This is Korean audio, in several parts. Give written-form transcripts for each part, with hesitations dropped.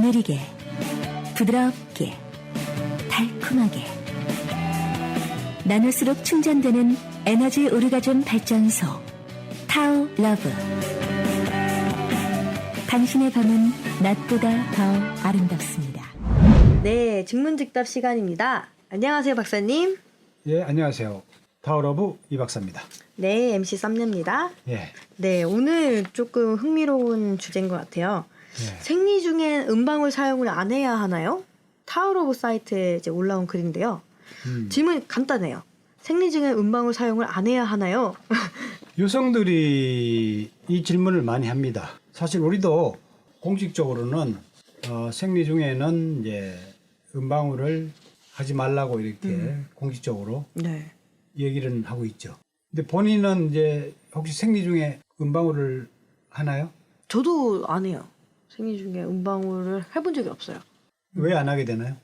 느리게, 부드럽게, 달콤하게 나눌수록 충전되는 에너지 오르가즘 발전소 타오 러브. 당신의 밤은 낮보다 더 아름답습니다. 네, 직문직답 시간입니다. 안녕하세요, 박사님. 예, 안녕하세요. 타워러브 이 박사입니다. 네, MC 썸녀입니다. 예. 네, 오늘 조금 흥미로운 주제인 것 같아요. 예. 생리 중엔 음방울 사용을 안 해야 하나요? 타워러브 사이트에 이제 올라온 글인데요. 질문이 간단해요. 생리 중엔 음방울 사용을 안 해야 하나요? 여성들이 이 질문을 많이 합니다. 사실 우리도 공식적으로는 생리 중에는 이제 음방울을 하지 말라고 이렇게 공식적으로 네. 얘기를 하고 있죠. 근데 본인은 이제 혹시 생리 중에 음방울을 하나요? 저도 안 해요. 생리 중에 음방울을 해본 적이 없어요. 왜 안 하게 되나요?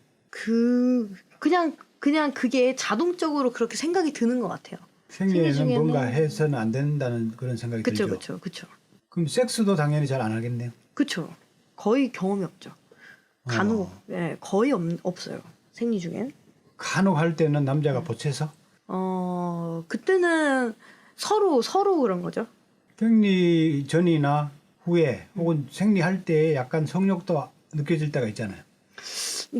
그냥 그게 자동적으로 그렇게 생각이 드는 것 같아요. 생리에는 생리 중에는- 뭔가 해서는 안 된다는 그런 생각이 들죠. 그쵸. 그럼 섹스도 당연히 잘 안 하겠네요. 그쵸. 거의 경험이 없죠. 간혹, 네, 거의 없어요. 생리 중엔. 간혹 할 때는 남자가 보채서 그때는 서로 그런 거죠. 생리 전이나 후에 혹은 생리할 때 약간 성욕도 느껴질 때가 있잖아요.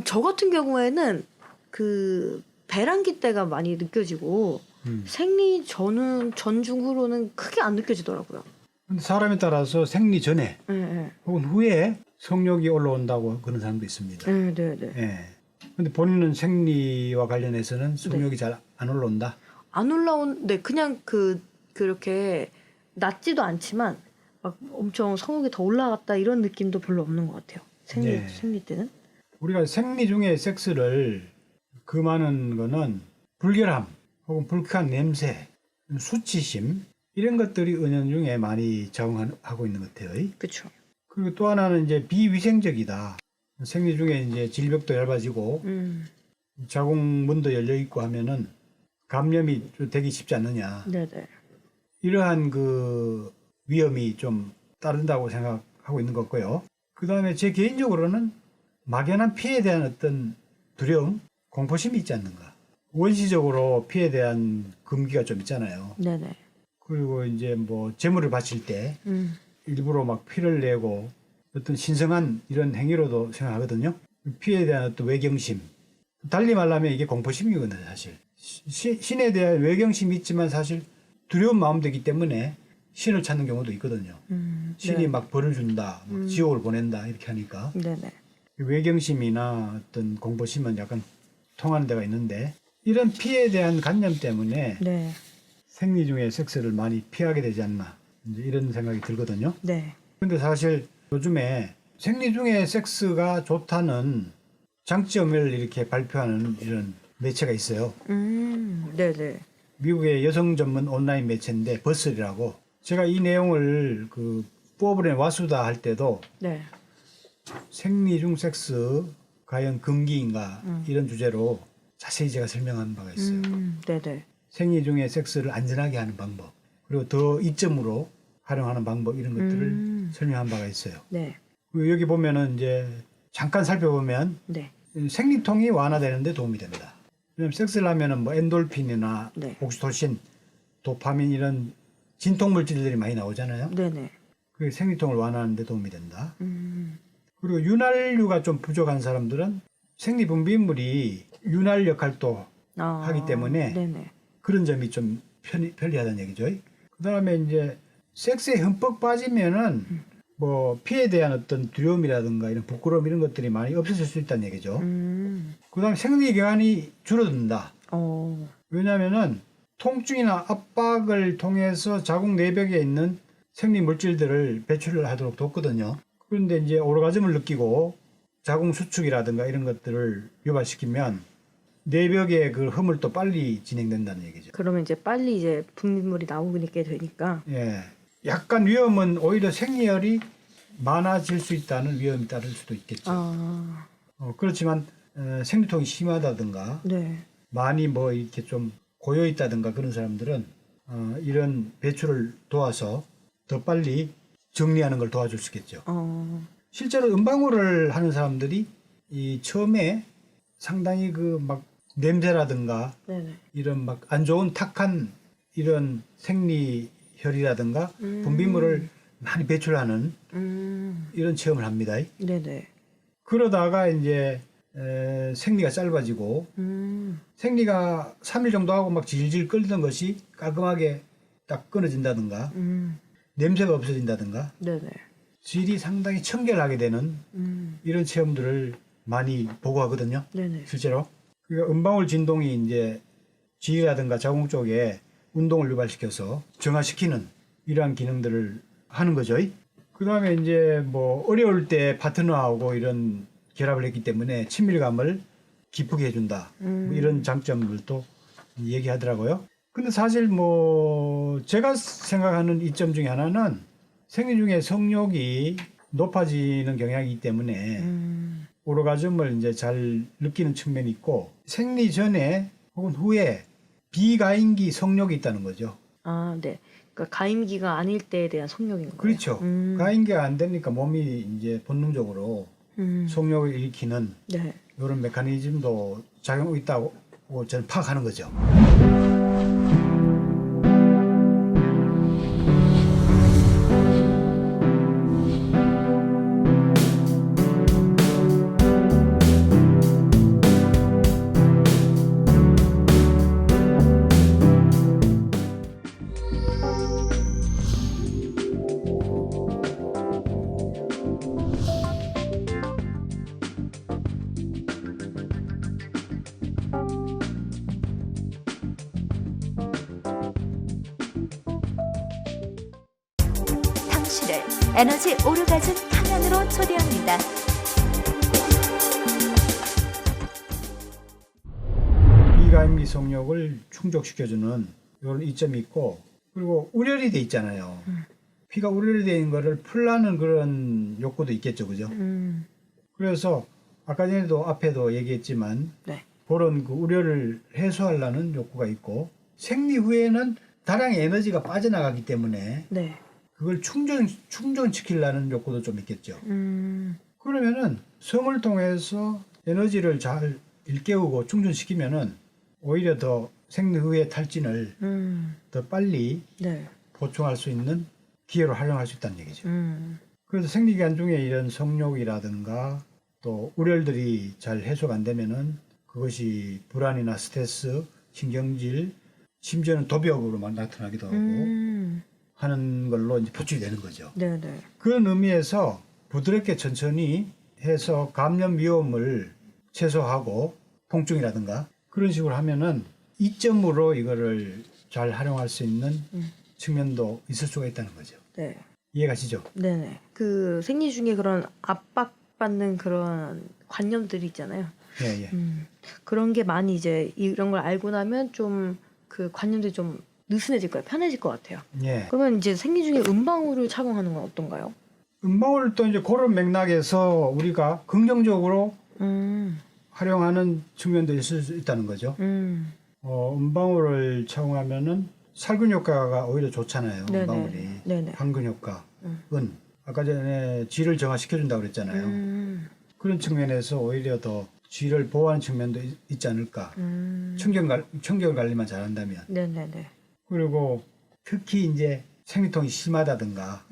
저 같은 경우에는 그 배란기 때가 많이 느껴지고 생리 전중후로는 크게 안 느껴지더라고요. 근데 사람에 따라서 생리 전에 네. 혹은 후에 성욕이 올라온다고 그런 사람도 있습니다. 네. 예. 근데 본인은 생리와 관련해서는 성욕이 잘 안 올라온다. 안 네, 그냥 그렇게 낮지도 않지만 막 엄청 성욕이 더 올라갔다 이런 느낌도 별로 없는 것 같아요. 네. 생리 때는. 우리가 생리 중에 섹스를 금하는 거는 불결함 혹은 불쾌한 냄새, 수치심 이런 것들이 은연중에 많이 작용하고 있는 것 같아요. 그렇죠. 그리고 또 하나는 이제 비위생적이다. 생리 중에 이제 질벽도 얇아지고 자궁문도 열려 있고 하면은 감염이 좀 되기 쉽지 않느냐. 네네. 이러한 그 위험이 좀 따른다고 생각하고 있는 것 같고요. 그 다음에 제 개인적으로는 막연한 피해에 대한 어떤 두려움, 공포심이 있지 않는가. 원시적으로 피해에 대한 금기가 좀 있잖아요. 네네. 그리고 이제 뭐 재물을 바칠 때 일부러 막 피를 내고 어떤 신성한 이런 행위로도 생각하거든요. 피해에 대한 어떤 외경심. 달리 말하면 이게 공포심이거든요, 사실. 신에 대한 외경심이 있지만 사실 두려운 마음도 있기 때문에 신을 찾는 경우도 있거든요. 신이 네. 막 벌을 준다, 막 지옥을 보낸다 이렇게 하니까 네네. 외경심이나 어떤 공포심은 약간 통하는 데가 있는데 이런 피해에 대한 관념 때문에 네. 생리 중에 섹스를 많이 피하게 되지 않나 이제 이런 생각이 들거든요. 네. 근데 사실 요즘에 생리 중에 섹스가 좋다는 장점을 이렇게 발표하는 이런 매체가 있어요. 네네. 미국의 여성 전문 온라인 매체인데 버슬이라고. 제가 이 내용을 그 포브렌 와수다 할 때도 네. 생리 중 섹스 과연 금기인가 이런 주제로 자세히 제가 설명한 바가 있어요. 네네. 생리 중에 섹스를 안전하게 하는 방법 그리고 더 이점으로 활용하는 방법 이런 것들을 설명한 바가 있어요. 네. 그리고 여기 보면은 이제 잠깐 살펴보면 네. 생리통이 완화되는 데 도움이 됩니다. 왜냐면 섹스를 하면은 뭐 엔돌핀이나 네. 옥시토신, 도파민 이런 진통 물질들이 많이 나오잖아요. 네네. 그게 생리통을 완화하는 데 도움이 된다. 그리고 윤활유가 좀 부족한 사람들은 생리분비물이 윤활 역할도 하기 때문에 네네. 그런 점이 좀 편리하다는 얘기죠. 그 다음에 이제 섹스에 흠뻑 빠지면은 뭐 피해에 대한 어떤 두려움이라든가 이런 부끄러움 이런 것들이 많이 없어질 수 있다는 얘기죠. 그 다음에 생리 기간이 줄어든다. 왜냐하면은 통증이나 압박을 통해서 자궁 내벽에 있는 생리 물질들을 배출을 하도록 돕거든요. 그런데 이제 오르가즘을 느끼고 자궁 수축이라든가 이런 것들을 유발시키면 내벽의 그 허물도 빨리 진행된다는 얘기죠. 그러면 이제 빨리 이제 분비물이 나오게 되니까. 예. 약간 위험은 오히려 생리혈이 많아질 수 있다는 위험이 따를 수도 있겠죠. 그렇지만 생리통이 심하다든가 네. 많이 뭐 이렇게 좀 고여 있다든가 그런 사람들은 이런 배출을 도와서 더 빨리 정리하는 걸 도와줄 수 있겠죠. 실제로 음방울을 하는 사람들이 이 처음에 상당히 그 막 냄새라든가 네네. 이런 막 안 좋은 탁한 이런 생리혈이라든가 분비물을 많이 배출하는 이런 체험을 합니다. 네네. 그러다가 이제 생리가 짧아지고 생리가 3일 정도 하고 막 질질 끓던 것이 깔끔하게 딱 끊어진다든가 냄새가 없어진다든가 네네. 질이 상당히 청결하게 되는 이런 체험들을 많이 보고하거든요. 네네. 실제로. 그러니까 음방울 진동이 이제 질이라든가 자궁 쪽에 운동을 유발시켜서 정화시키는 이러한 기능들을 하는 거죠. 그 다음에 이제 뭐 어려울 때 파트너하고 이런 결합을 했기 때문에 친밀감을 깊게 해준다. 뭐 이런 장점들도 얘기하더라고요. 근데 사실 뭐 제가 생각하는 이점 중에 하나는 생리 중에 성욕이 높아지는 경향이기 때문에 오르가즘을 이제 잘 느끼는 측면이 있고 생리 전에 혹은 후에 비가임기 성욕이 있다는 거죠. 아, 네. 그러니까 가임기가 아닐 때에 대한 성욕인 거예요. 그렇죠. 가임기가 안 되니까 몸이 이제 본능적으로 성욕을 일으키는 네. 이런 메커니즘도 작용하고 있다고 저는 파악하는 거죠. 당신을 에너지 오르가즘 탕연으로 초대합니다. 비가임기 성욕을 충족시켜주는 이런 이점이 있고 그리고 우열이 돼 있잖아요. 피가 우열이 돼 있는 거를 풀라는 그런 욕구도 있겠죠, 그죠? 그래서 아까 전에도 앞에도 얘기했지만 네. 그런 그 우려를 해소하려는 욕구가 있고 생리 후에는 다량의 에너지가 빠져나가기 때문에 네. 그걸 충전시키려는 욕구도 좀 있겠죠. 그러면은 성을 통해서 에너지를 잘 일깨우고 충전시키면은 오히려 더 생리 후의 탈진을 더 빨리 네. 보충할 수 있는 기회로 활용할 수 있다는 얘기죠. 그래서 생리기간 중에 이런 성욕이라든가 또 우열들이 잘 해소가 안 되면은 그것이 불안이나 스트레스, 신경질, 심지어는 도벽으로만 나타나기도 하고 하는 걸로 이제 포출이 되는 거죠. 네네. 그런 의미에서 부드럽게 천천히 해서 감염 위험을 최소화하고 통증이라든가 그런 식으로 하면은 이점으로 이거를 잘 활용할 수 있는 측면도 있을 수가 있다는 거죠. 네. 이해가시죠? 네네. 그 생리 중에 그런 압박받는 그런 관념들이 있잖아요. 예, 예. 그런 게 많이 이제 이런 걸 알고 나면 좀 그 관념들이 좀 느슨해질 거예요. 편해질 것 같아요. 예. 그러면 이제 생리 중에 음방울을 착용하는 건 어떤가요? 음방울 또 이제 그런 맥락에서 우리가 긍정적으로 활용하는 측면도 있을 수 있다는 거죠. 음방울을 착용하면은 살균 효과가 오히려 좋잖아요. 네네. 음방울이. 네네. 항균 효과, 은. 아까 전에 질을 정화시켜준다고 그랬잖아요. 그런 측면에서 오히려 더 질을 보호하는 측면도 있지 않을까. 청결 관리만 잘한다면. 네네네. 그리고 특히 이제 생리통이 심하다든가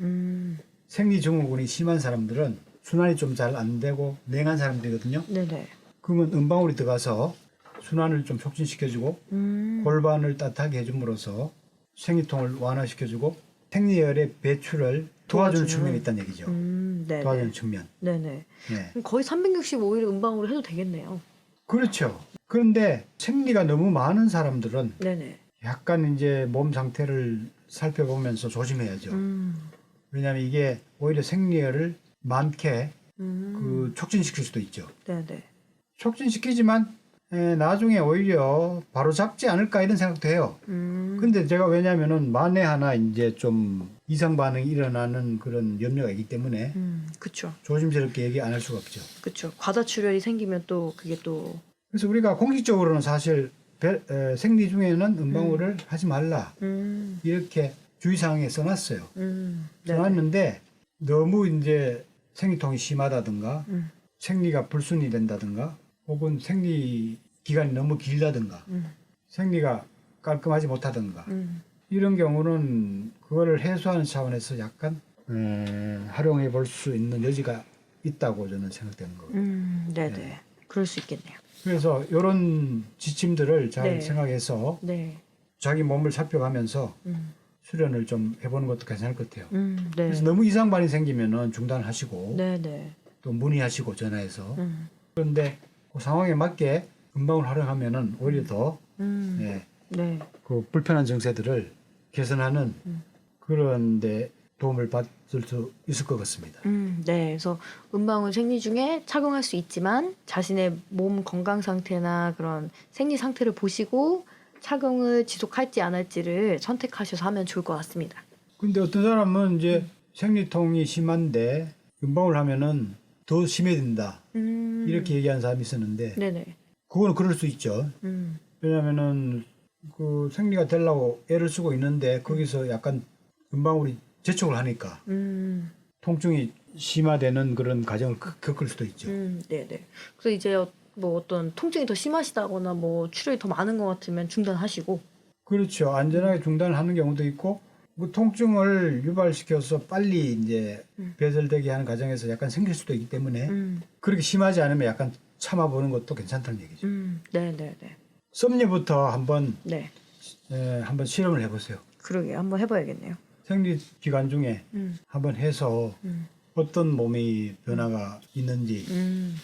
생리 증후군이 심한 사람들은 순환이 좀 잘 안 되고 냉한 사람들이거든요. 네네. 그러면 음방울이 들어가서 순환을 좀 촉진시켜주고 골반을 따뜻하게 해줌으로써 생리통을 완화시켜주고 생리혈의 배출을 도와주는 측면이 있다는 얘기죠. 네네. 도와주는 측면. 네네. 예. 그럼 거의 365일 음방울을 해도 되겠네요. 그렇죠. 그런데 생리가 너무 많은 사람들은 네네. 약간 이제 몸 상태를 살펴보면서 조심해야죠. 왜냐하면 이게 오히려 생리혈을 많게 그 촉진시킬 수도 있죠. 네네. 촉진시키지만 나중에 오히려 바로 잡지 않을까 이런 생각도 해요. 근데 제가 왜냐면은 만에 하나 이제 좀 이상 반응이 일어나는 그런 염려가 있기 때문에 그쵸. 조심스럽게 얘기 안 할 수가 없죠. 그쵸. 과다출혈이 생기면 또 그게 또. 그래서 우리가 공식적으로는 사실 생리 중에는 음방울을 하지 말라 이렇게 주의사항에 써놨어요. 네네. 써놨는데 너무 이제 생리통이 심하다든가 생리가 불순이 된다든가 혹은 생리 기간이 너무 길다든가 생리가 깔끔하지 못하든가 이런 경우는 그거를 해소하는 차원에서 약간 활용해 볼 수 있는 여지가 있다고 저는 생각되는 거예요. 네네. 그럴 수 있겠네요. 그래서 이런 지침들을 잘 네. 생각해서 네. 자기 몸을 살펴가면서 수련을 좀 해보는 것도 괜찮을 것 같아요. 네. 그래서 너무 이상 반응이 생기면은 중단하시고 네네. 또 문의하시고 전화해서 그런데 그 상황에 맞게 음방을 활용하면은 오히려 더 예, 네. 그 불편한 증세들을 개선하는 그런 데 도움을 받을 수 있을 것 같습니다. 네. 그래서 음방울 생리 중에 착용할 수 있지만 자신의 몸 건강 상태나 그런 생리 상태를 보시고 착용을 지속할지 안 할지를 선택하셔서 하면 좋을 것 같습니다. 근데 어떤 사람은 이제 생리통이 심한데 음방울 하면은 더 심해진다 이렇게 얘기하는 사람이 있었는데 네네. 그거는 그럴 수 있죠. 왜냐하면은 그 생리가 되려고 애를 쓰고 있는데 거기서 약간 음방울이 재촉을 하니까 통증이 심화되는 그런 과정을 겪을 수도 있죠. 네네. 그래서 이제 뭐 어떤 통증이 더 심하시다거나 뭐 출혈이 더 많은 것 같으면 중단하시고. 그렇죠. 안전하게 중단을 하는 경우도 있고 그 통증을 유발시켜서 빨리 이제 배설되게 하는 과정에서 약간 생길 수도 있기 때문에 그렇게 심하지 않으면 약간 참아보는 것도 괜찮다는 얘기죠. 네네네. 섭리부터 한번 네. 한번 실험을 해보세요. 그러게요. 한번 해봐야겠네요. 생리 기간 중에 한번 해서 어떤 몸의 변화가 있는지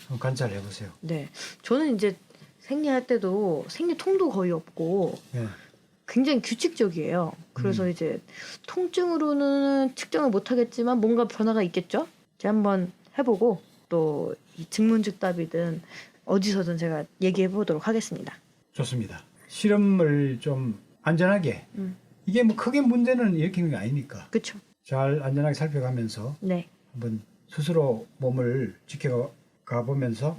한번 관찰해 보세요. 네. 저는 이제 생리할 때도 생리통도 거의 없고 예. 굉장히 규칙적이에요. 그래서 이제 통증으로는 측정을 못 하겠지만 뭔가 변화가 있겠죠? 제가 한번 해보고 또 이 증문즉답이든 어디서든 제가 얘기해 보도록 하겠습니다. 좋습니다. 실험을 좀 안전하게 이게 뭐 크게 문제는 일으키는 게 아니니까 그렇죠? 잘 안전하게 살펴가면서 네. 한번 스스로 몸을 지켜가 보면서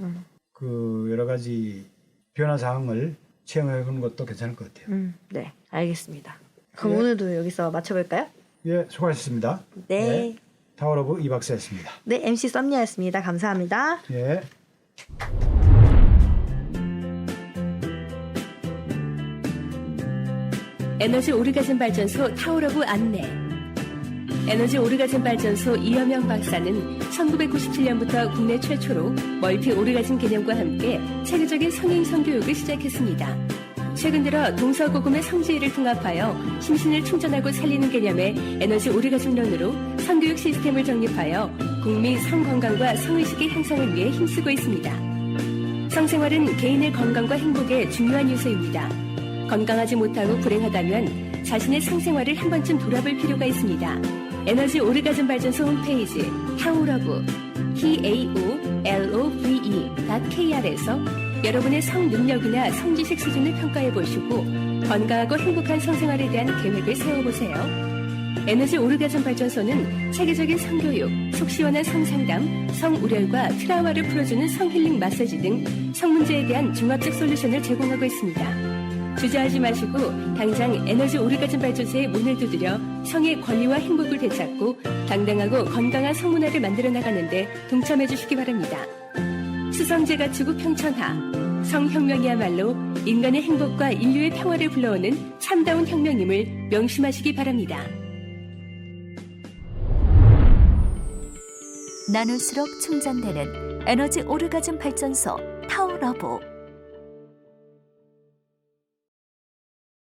그 여러 가지 변화 사항을 체험해 보는 것도 괜찮을 것 같아요. 네. 알겠습니다. 그럼 네. 오늘도 여기서 마쳐볼까요? 예, 수고하셨습니다. 네. 타워러브 이 박사였습니다. 네. MC 썸니아였습니다. 감사합니다. 예. 에너지 오르가즘 발전소 타오러브 안내. 에너지 오르가즘 발전소 이여명 박사는 1997년부터 국내 최초로 멀티 오르가즘 개념과 함께 체계적인 성인 성교육을 시작했습니다. 최근 들어 동서고금의 성지를 통합하여 심신을 충전하고 살리는 개념의 에너지 오르가즘론으로 성교육 시스템을 정립하여 국민 성건강과 성의식의 향상을 위해 힘쓰고 있습니다. 성생활은 개인의 건강과 행복의 중요한 요소입니다. 건강하지 못하고 불행하다면 자신의 성생활을 한 번쯤 돌아볼 필요가 있습니다. 에너지 오르가즘 발전소 홈페이지 타오러브 taolove.kr에서 여러분의 성 능력이나 성지식 수준을 평가해 보시고 건강하고 행복한 성생활에 대한 계획을 세워보세요. 에너지 오르가즘 발전소는 체계적인 성교육, 속 시원한 성상담, 성우렬과 트라우마를 풀어주는 성힐링 마사지 등 성문제에 대한 종합적 솔루션을 제공하고 있습니다. 주저하지 마시고 당장 에너지 오르가즘 발전소에 문을 두드려 성의 권위와 행복을 되찾고 당당하고 건강한 성문화를 만들어 나가는데 동참해 주시기 바랍니다. 수성제가 추구 평천하, 성혁명이야말로 인간의 행복과 인류의 평화를 불러오는 참다운 혁명임을 명심하시기 바랍니다. 나눌수록 충전되는 에너지 오르가즘 발전소 타오러브.